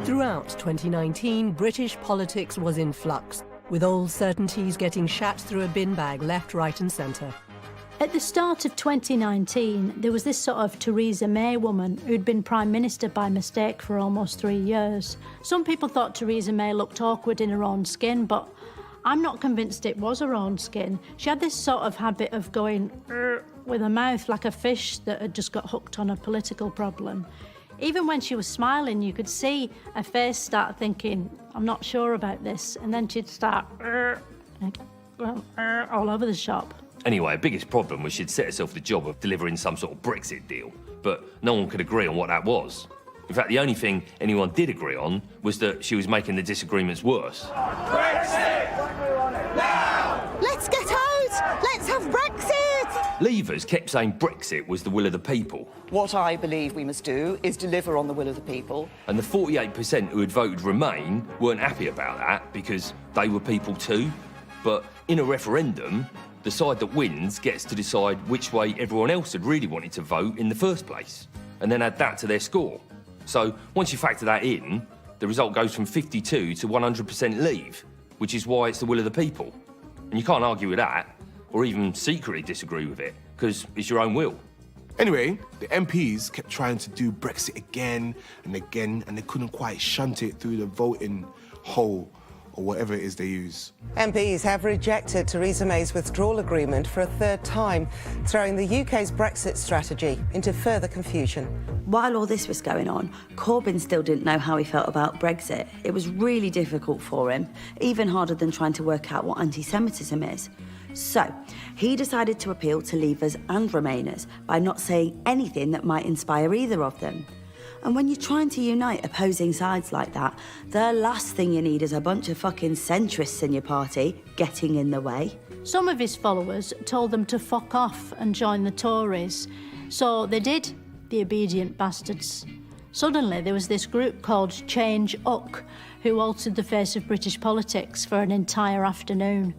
Throughout 2019, British politics was in flux, with old certainties getting shat through a bin bag left, right and centre. At the start of 2019, there was this sort of Theresa May woman who'd been Prime Minister by mistake for almost 3 years. Some people thought Theresa May looked awkward in her own skin, but I'm not convinced it was her own skin. She had this sort of habit of going with her mouth like a fish that had just got hooked on a political problem. Even when she was smiling, you could see her face start thinking, I'm not sure about this, and then she'd start all over the shop. Anyway, her biggest problem was she'd set herself the job of delivering some sort of Brexit deal, but no one could agree on what that was. In fact, the only thing anyone did agree on was that she was making the disagreements worse. Brexit! Now! Let's get out! Let's have Brexit! Leavers kept saying Brexit was the will of the people. What I believe we must do is deliver on the will of the people. And the 48% who had voted Remain weren't happy about that because they were people too. But in a referendum, the side that wins gets to decide which way everyone else had really wanted to vote in the first place, and then add that to their score. So once you factor that in, the result goes from 52 to 100% leave, which is why it's the will of the people. And you can't argue with that, or even secretly disagree with it, because it's your own will. Anyway, the MPs kept trying to do Brexit again and again, and they couldn't quite shunt it through the voting hole, or whatever it is they use. MPs have rejected Theresa May's withdrawal agreement for a third time, throwing the UK's Brexit strategy into further confusion. While all this was going on, Corbyn still didn't know how he felt about Brexit. It was really difficult for him, even harder than trying to work out what anti-Semitism is. So, he decided to appeal to Leavers and Remainers by not saying anything that might inspire either of them. And when you're trying to unite opposing sides like that, the last thing you need is a bunch of fucking centrists in your party getting in the way. Some of his followers told them to fuck off and join the Tories. So they did, the obedient bastards. Suddenly there was this group called Change UK who altered the face of British politics for an entire afternoon.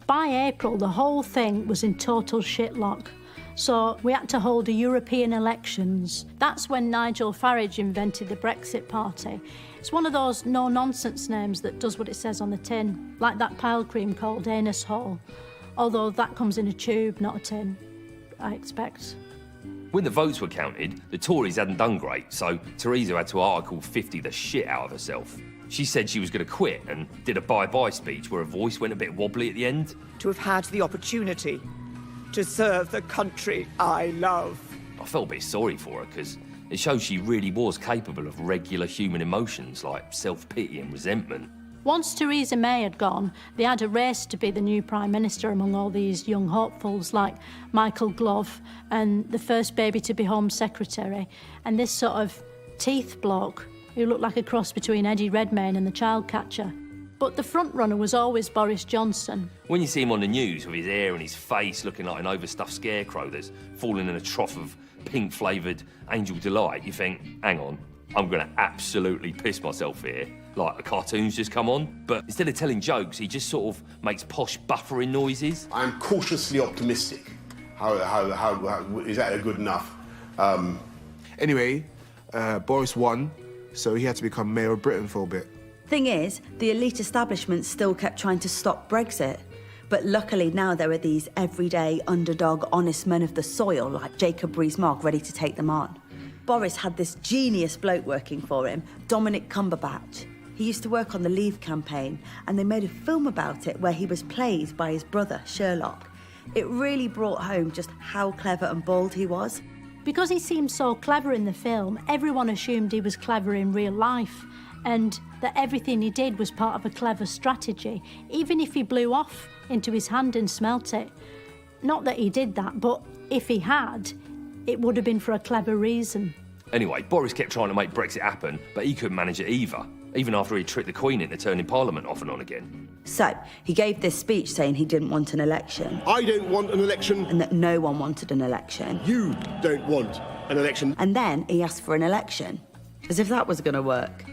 By April, the whole thing was in total shitlock. So we had to hold a European elections. That's when Nigel Farage invented the Brexit Party. It's one of those no-nonsense names that does what it says on the tin, like that pile cream called Anus Hole. Although that comes in a tube, not a tin, I expect. When the votes were counted, the Tories hadn't done great, so Theresa had to Article 50 the shit out of herself. She said she was going to quit and did a bye-bye speech where her voice went a bit wobbly at the end. To have had the opportunity to serve the country I love. I felt a bit sorry for her because it shows she really was capable of regular human emotions like self-pity and resentment. Once Theresa May had gone, they had a race to be the new Prime Minister among all these young hopefuls like Michael Gove and the first baby to be Home Secretary and this sort of teeth bloke who looked like a cross between Eddie Redmayne and the child catcher. But the front-runner was always Boris Johnson. When you see him on the news with his hair and his face looking like an overstuffed scarecrow that's fallen in a trough of pink-flavoured Angel Delight, you think, hang on, I'm going to absolutely piss myself here, like the cartoon's just come on. But instead of telling jokes, he just sort of makes posh buffering noises. I'm cautiously optimistic. How is that good enough? Anyway, Boris won, so he had to become mayor of Britain for a bit. Thing is, the elite establishment still kept trying to stop Brexit. But luckily now there are these everyday, underdog, honest men of the soil like Jacob Rees-Mogg ready to take them on. Boris had this genius bloke working for him, Dominic Cumberbatch. He used to work on the Leave campaign, and they made a film about it where he was played by his brother, Sherlock. It really brought home just how clever and bold he was. Because he seemed so clever in the film, everyone assumed he was clever in real life, and that everything he did was part of a clever strategy, even if he blew off into his hand and smelt it. Not that he did that, but if he had, it would have been for a clever reason. Anyway, Boris kept trying to make Brexit happen, but he couldn't manage it either, even after he tricked the Queen into turning Parliament off and on again. So, he gave this speech saying he didn't want an election. I don't want an election. And that no one wanted an election. You don't want an election. And then he asked for an election, as if that was going to work.